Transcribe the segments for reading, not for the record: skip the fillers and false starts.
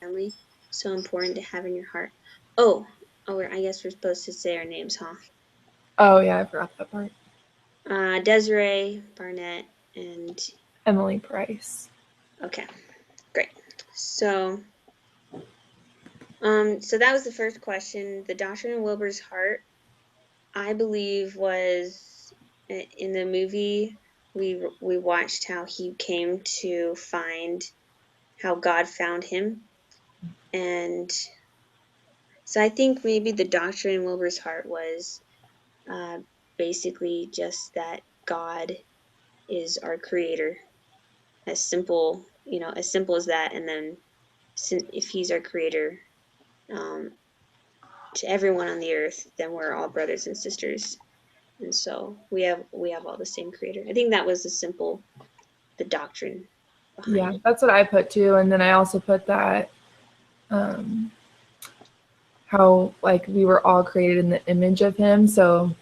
family so important to have in your heart? Oh, I guess we're supposed to say our names, huh? Oh yeah, I forgot that part. Desiree, Barnett, and Emily Price. okay, great. So, so that was the first question. The Doctrine of Wilbur's heart, I believe, was in the movie. We watched how he came to find how God found him, and so I think maybe the Doctrine in Wilbur's heart was uh, basically just that God is our creator. As simple, as simple as that. And then, if He's our creator, um, to everyone on the earth, then we're all brothers and sisters, and so we have all the same creator. I think that was the doctrine behind Yeah, it. that's what I put too. And then I also put that um, how like we were all created in the image of him. So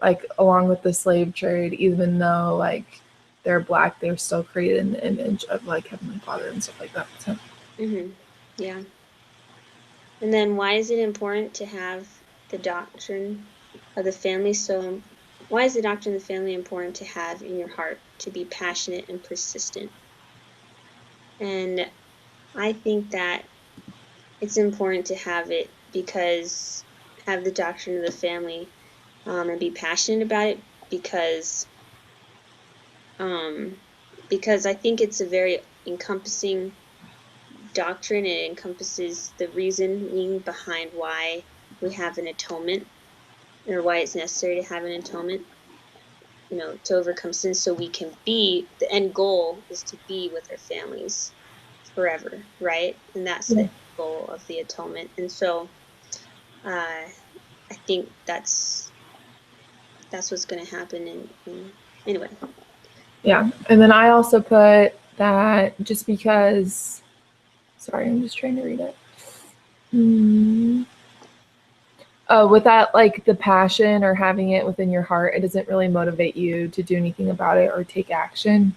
like along with the slave trade, even though like they're black, they're still created in the image of like Heavenly Father and stuff like that. So Yeah. And then why is it important to have the doctrine of the family? So why is the doctrine of the family important to have in your heart, to be passionate and persistent? And I think that it's important to have it because have the doctrine of the family, and be passionate about it um, because I think it's a very encompassing doctrine. It encompasses the reasoning behind why we have an atonement, or why it's necessary to have an atonement, to overcome sin, so we can be, the end goal is to be with our families forever, right? And that's yeah, the goal of the atonement. And so I think that's what's going to happen in anyway. yeah. And then I also put that just because. Sorry, I'm just trying to read it. Mm. With that, like the passion or having it within your heart, it doesn't really motivate you to do anything about it or take action.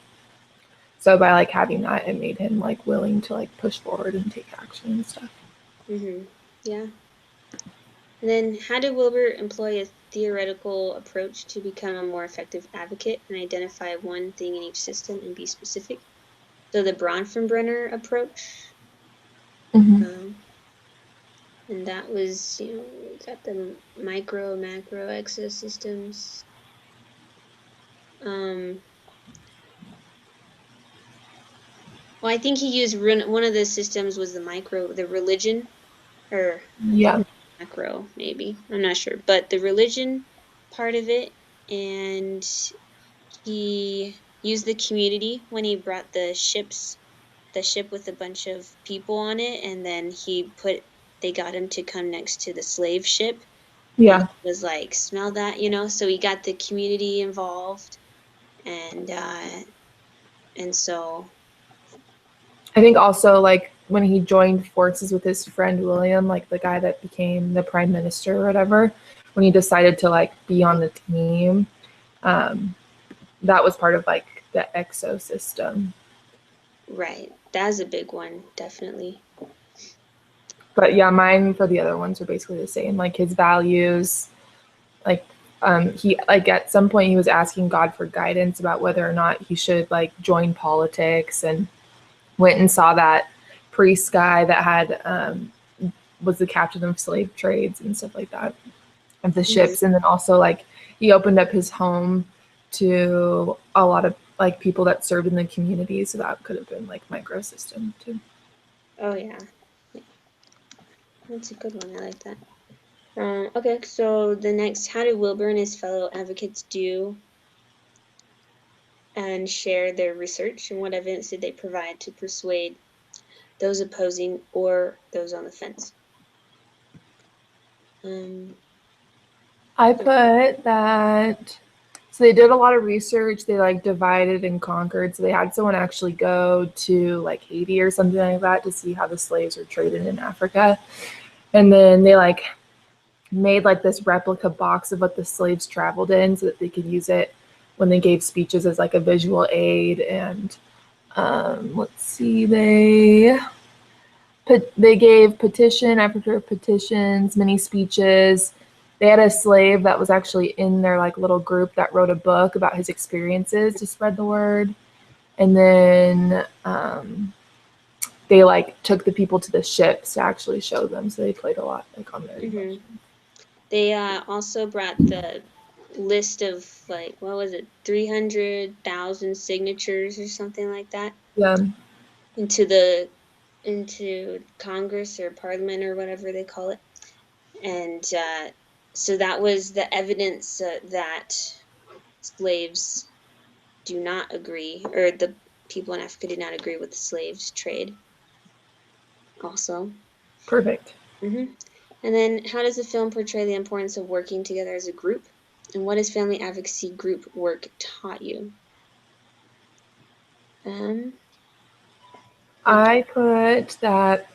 So by like having that, it made him like willing to like push forward and take action and stuff. Yeah. And then how did Wilbur employ a theoretical approach to become a more effective advocate and identify one thing in each system and be specific? So the Bronfenbrenner approach, Mm-hmm. um, and that was, we got the micro, macro exosystems. Um, well, I think he used one of the systems was the religion, or Yeah. macro, maybe. I'm not sure, but the religion part of it, and he used the community when he brought the ship with a bunch of people on it, and then they got him to come next to the slave ship, and Yeah. he was like, smell that, so he got the community involved, and so I think also like when he joined forces with his friend William, like the guy that became the prime minister or whatever, when he decided to like be on the team, um, that was part of like the exo system. right, that's a big one, definitely. But yeah, mine for the other ones are basically the same. Like his values, like he like at some point he was asking God for guidance about whether or not he should like join politics, and went and saw that priest guy that had was the captain of slave trades and stuff like that of the Mhm. ships. And then also like he opened up his home to a lot of like people that served in the community, so that could have been like microsystem too. Oh yeah, that's a good one. I like that. Okay, so the next, how did Wilbur and his fellow advocates do and share their research, and what evidence did they provide to persuade those opposing or those on the fence? Um, I put that. So they did a lot of research. They like divided and conquered. So they had someone actually go to like Haiti or something like that to see how the slaves were traded in Africa. And then they like made like this replica box of what the slaves traveled in so that they could use it when they gave speeches as like a visual aid. And let's see, they They gave petition after petitions, many speeches. They had a slave that was actually in their like little group that wrote a book about his experiences to spread the word. And then they like took the people to the ships to actually show them. So they played a lot like on their emotions. They also brought the list of like what was it, 300,000 signatures or something like that Yeah, into the into Congress or Parliament or whatever they call it, and so that was the evidence that slaves do not agree, or the people in Africa did not agree with the slaves trade. Also, perfect. hmm and then how does the film portray the importance of working together as a group? And what has family advocacy group work taught you? Um, I put that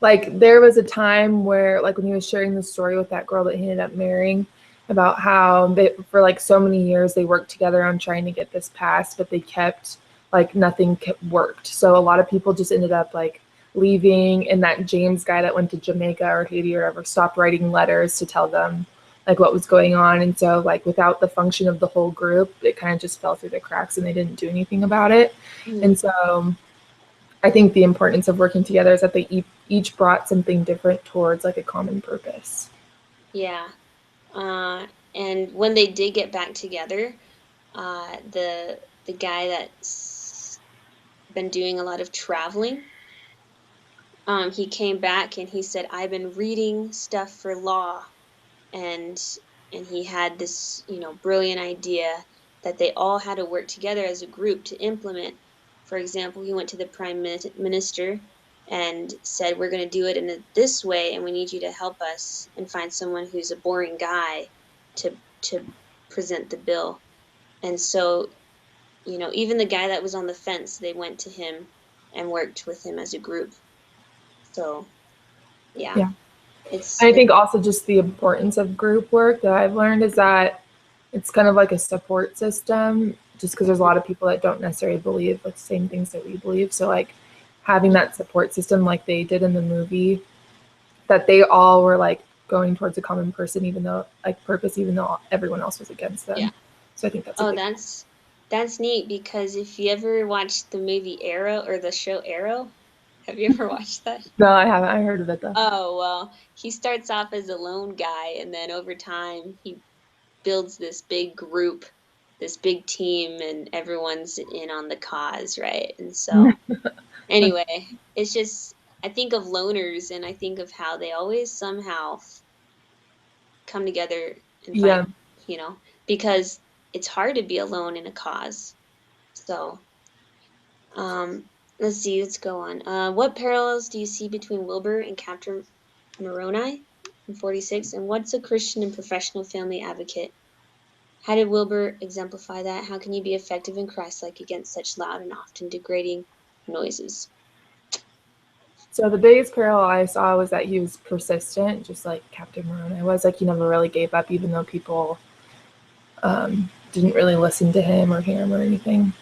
like there was a time where like when he was sharing the story with that girl that he ended up marrying about how they for like so many years they worked together on trying to get this passed, but they kept like nothing kept worked. So a lot of people just ended up like leaving, and that James guy that went to Jamaica or Haiti or whatever stopped writing letters to tell them like what was going on. And so like without the function of the whole group, it kind of just fell through the cracks and they didn't do anything about it. And so I think the importance of working together is that they each brought something different towards like a common purpose. yeah. Uh, and when they did get back together, the guy that's been doing a lot of traveling, he came back and he said, "I've been reading stuff for law," and he had this, brilliant idea that they all had to work together as a group to implement. For example, he went to the minister and said, "We're going to do it in this way, and we need you to help us and find someone who's a boring guy to present the bill." And so, even the guy that was on the fence, they went to him and worked with him as a group. So, yeah, Yeah. it's I think also just the importance of group work that I've learned is that it's kind of like a support system, just because there's a lot of people that don't necessarily believe like the same things that we believe. So like having that support system like they did in the movie, that they all were like going towards a common person, even though like purpose, even though everyone else was against yeah. them. So I think that's a Oh, big. that's neat because if you ever watched the movie Arrow or the show Arrow, have you ever watched that? No, I haven't. I heard of it though. Oh, well, he starts off as a lone guy and then over time he builds this big group, this big team, and everyone's in on the cause, right? And so, anyway, it's just I think of loners and I think of how they always somehow come together and fight, Yeah. you know, because it's hard to be alone in a cause. So, let's see, let's go on. What parallels do you see between Wilbur and Captain Moroni in 46? And what's a Christian and professional family advocate? How did Wilbur exemplify that? How can you be effective and Christ-like against such loud and often degrading noises? So the biggest parallel I saw was that he was persistent, just like Captain Moroni was. Like he never really gave up, even though people didn't really listen to him or hear him or anything.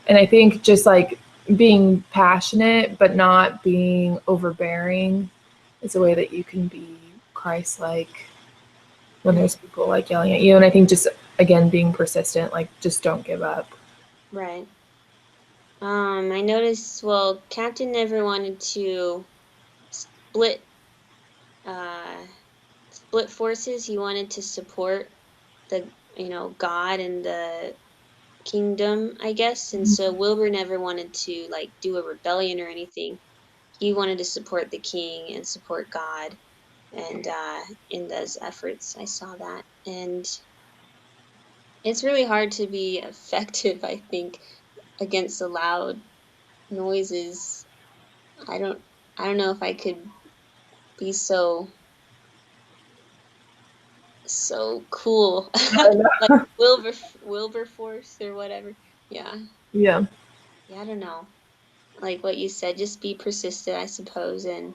And I think just like being passionate but not being overbearing is a way that you can be Christ-like when Mm, there's people like yelling at you. And I think just again being persistent, like just don't give up. right. I noticed, well, Captain never wanted to split uh split forces. He wanted to support the, God and the kingdom, I guess. And so Wilbur never wanted to like do a rebellion or anything. He wanted to support the king and support God. And in those efforts, I saw that. And it's really hard to be effective, I think, against the loud noises. I don't I don't know if I could be so cool like Wilberforce or whatever. Yeah. Yeah. Yeah, I don't know. Like what you said, just be persistent, I suppose. And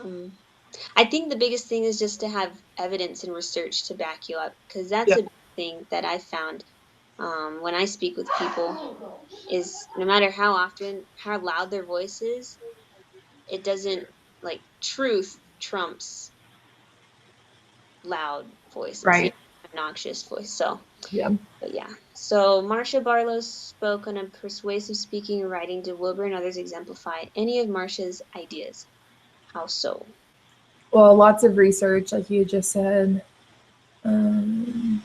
um, I think the biggest thing is just to have evidence and research to back you up, because that's Yeah. a big thing that I found when I speak with people is no matter how often, how loud their voice is, it doesn't, like, truth trumps loud voices, Right. obnoxious voice. So, Yeah. but yeah. So Marcia Barlow spoke on a persuasive speaking and writing. Did Wilbur and others exemplify any of Marcia's ideas? How so? Well, lots of research, like you just said. Um,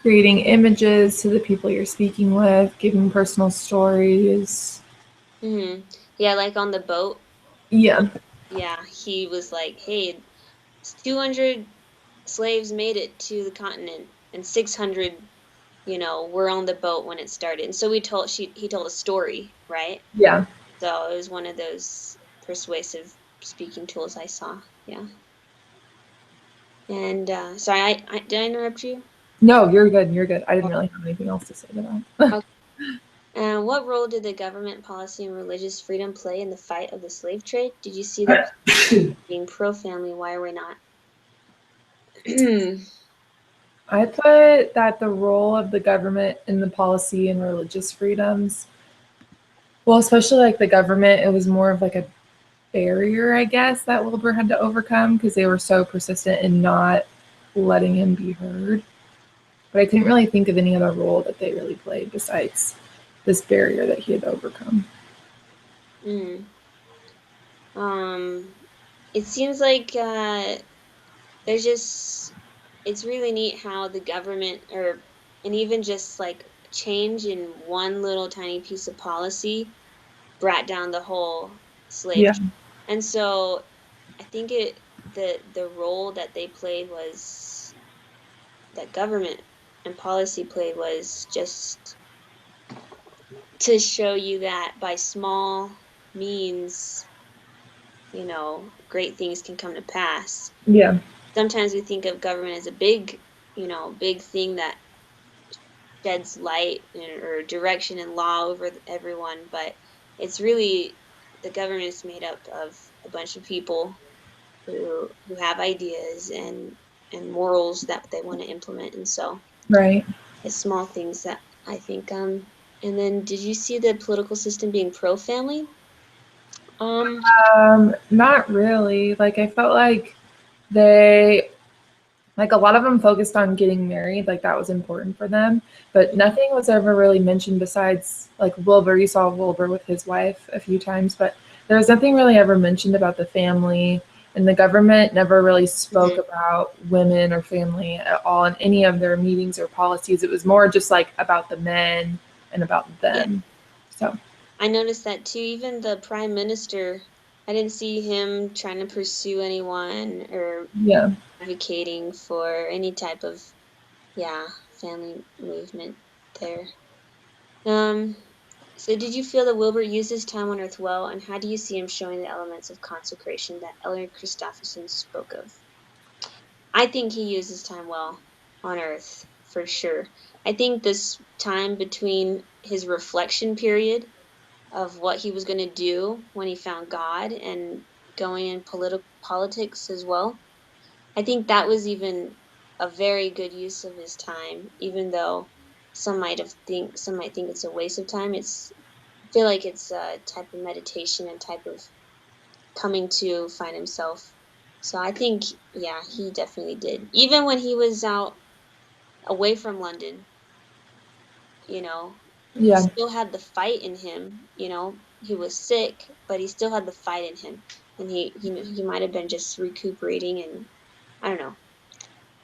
Creating images to the people you're speaking with, giving personal stories. Yeah, like on the boat. Yeah. Yeah, he was like, "Hey, 200 slaves made it to the continent, and 600, were on the boat when it started." And so he told a story, right? Yeah. So it was one of those persuasive speaking tools I saw. Yeah. And sorry, did I interrupt you? No, you're good. You're good. I didn't really have anything else to say to that. Okay. And what role did the government policy and religious freedom play in the fight of the slave trade? Did you see the being pro-family? Why are we not? I put that the role of the government in the policy and religious freedoms, well, especially like the government, it was more of like a barrier, I guess, that Wilbur had to overcome because they were so persistent in not letting him be heard. But I couldn't really think of any other role that they really played besides this barrier that he had to overcome. Mm. Um, it seems like there's just it's really neat how the government and even just like change in one little tiny piece of policy brought down the whole slave Yeah. trade. And so I think the role that they played was that government and policy played was just to show you that by small means, great things can come to pass. Yeah. Sometimes we think of government as a big thing that sheds light or direction and law over everyone, but it's really the government is made up of a bunch of people who have ideas and morals that they want to implement, and so Right. it's small things that I think. And then, did you see the political system being pro family? Um, Not really. Like I felt like they like a lot of them focused on getting married, like that was important for them, but nothing was ever really mentioned besides like Wilbur. You saw Wilbur with his wife a few times, but there was nothing really ever mentioned about the family, and the government never really spoke mhm. about women or family at all in any of their meetings or policies. It was more just like about the men and about Yeah, them. So I noticed that too. Even the prime minister, I didn't see him trying to pursue anyone or yeah. advocating for any type of, yeah, family movement there. Um, so did you feel that Wilbur used his time on Earth well, and how do you see him showing the elements of consecration that Ellery Christopherson spoke of? I think he used his time well on Earth, for sure. I think this time between his reflection period of what he was going to do when he found God and going in politics as well, I think that was even a very good use of his time, even though some might think it's a waste of time. I feel like it's a type of meditation and type of coming to find himself. So I think, yeah, he definitely did. Even when he was out away from London, he Yeah. still had the fight in him. He was sick, but he still had the fight in him, and he might have been just recuperating and I don't know,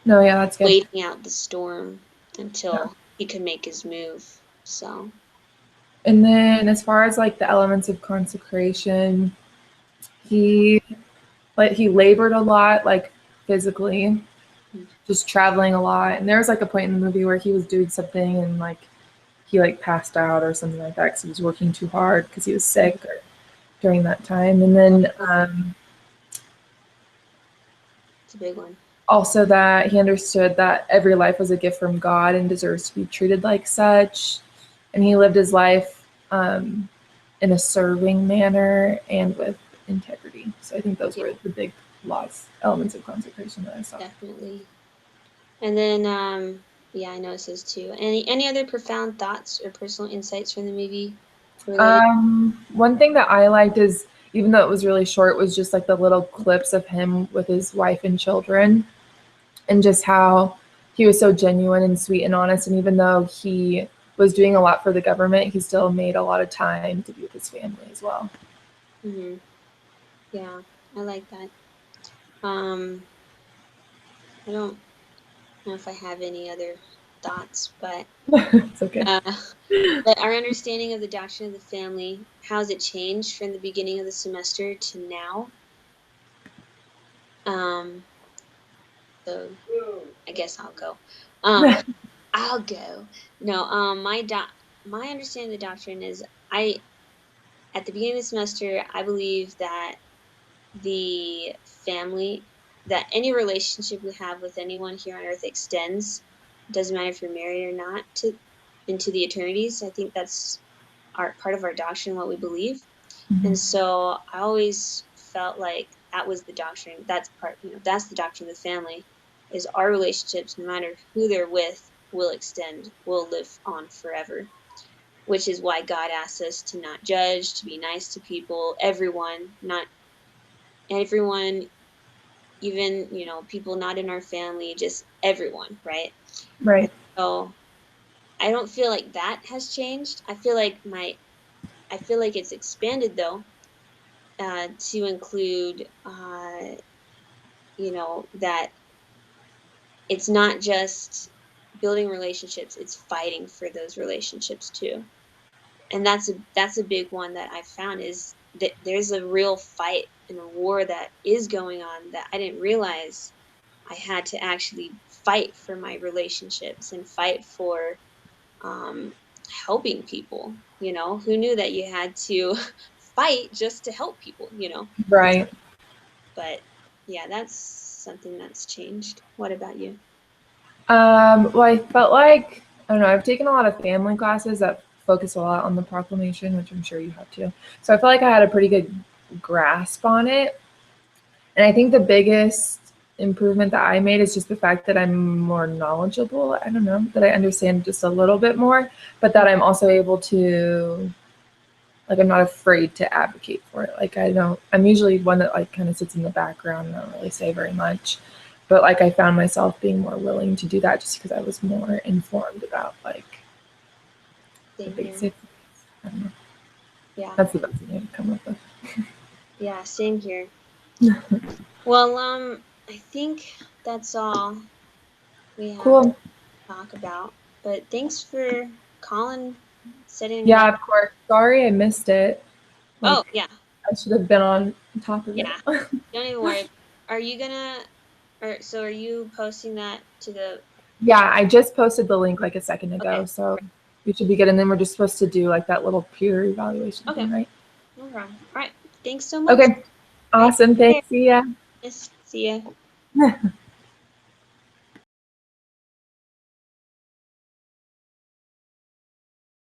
No, yeah, that's good. waiting out the storm Yeah. until he could make his move. So, And then as far as like the elements of consecration, he he labored a lot, like physically, just traveling a lot. And there was like a point in the movie where he was doing something and like he like passed out or something like that because he was working too hard because he was sick or, during that time. And then it's a big one. also that he understood that every life was a gift from God and deserves to be treated like such. And he lived his life in a serving manner and with integrity. So I think those Yeah, were the big laws, elements of consecration that I saw. definitely. And then, yeah, I noticed those too. Any other profound thoughts or personal insights from the movie? related? One thing that I liked is, even though it was really short, was just like the little clips of him with his wife and children, and just how he was so genuine and sweet and honest. And even though he was doing a lot for the government, he still made a lot of time to be with his family as well. Hmm. Yeah, I like that. Um, I don't know if I have any other thoughts, but It's okay. uh, but our understanding of the doctrine of the family, how has it changed from the beginning of the semester to now? Um, so I guess I'll go. Um, I'll go. No, my understanding of the doctrine is I at the beginning of the semester I believe that the family that any relationship we have with anyone here on earth extends. Doesn't matter if you're married or not to into the eternities. I think that's our part of our doctrine, what we believe. And Mhm. so I always felt like that was the doctrine. That's part, that's the doctrine of the family is our relationships, no matter who they're with, will extend, will live on forever, which is why God asks us to not judge, to be nice to people, everyone, not everyone, even, people not in our family, just everyone, right? And Right. so I don't feel like that has changed. I feel like it's expanded though, to include, that it's not just building relationships, it's fighting for those relationships too. And that's a big one that I found is that there's a real fight and a war that is going on that I didn't realize I had to actually fight for my relationships and fight for, um, helping people. Who knew that you had to fight just to help people? And Right. but yeah, that's something that's changed. What about you? Well, I felt like, I don't know, I've taken a lot of family classes that focus a lot on the proclamation, which I'm sure you have too. So I felt like I had a pretty good grasp on it. And I think the biggest improvement that I made is just the fact that I'm more knowledgeable. I don't know, that I understand just a little bit more, but that I'm also able to, like, I'm not afraid to advocate for it. Like, I'm usually one that, like, kind of sits in the background and I don't really say very much. But, like, I found myself being more willing to do that just because I was more informed about, like, the Same here. basics. I don't know. Yeah. That's the best thing I could come up with. Yeah, same here. Well, I think that's all we have to Cool. talk about. But thanks for calling, setting it Yeah, up. of course. Sorry I missed it. Oh, Like, yeah. I should have been on top of it. Yeah. Don't even worry. Are you gonna or so are you posting that to the Yeah, I just posted the link like a second okay. ago, so we should be good. And then we're just supposed to do like that little peer evaluation Okay. thing, right? No problem. All right. Thanks so much. Okay, All right. awesome. Take care. Thanks. See ya. Yes. See ya.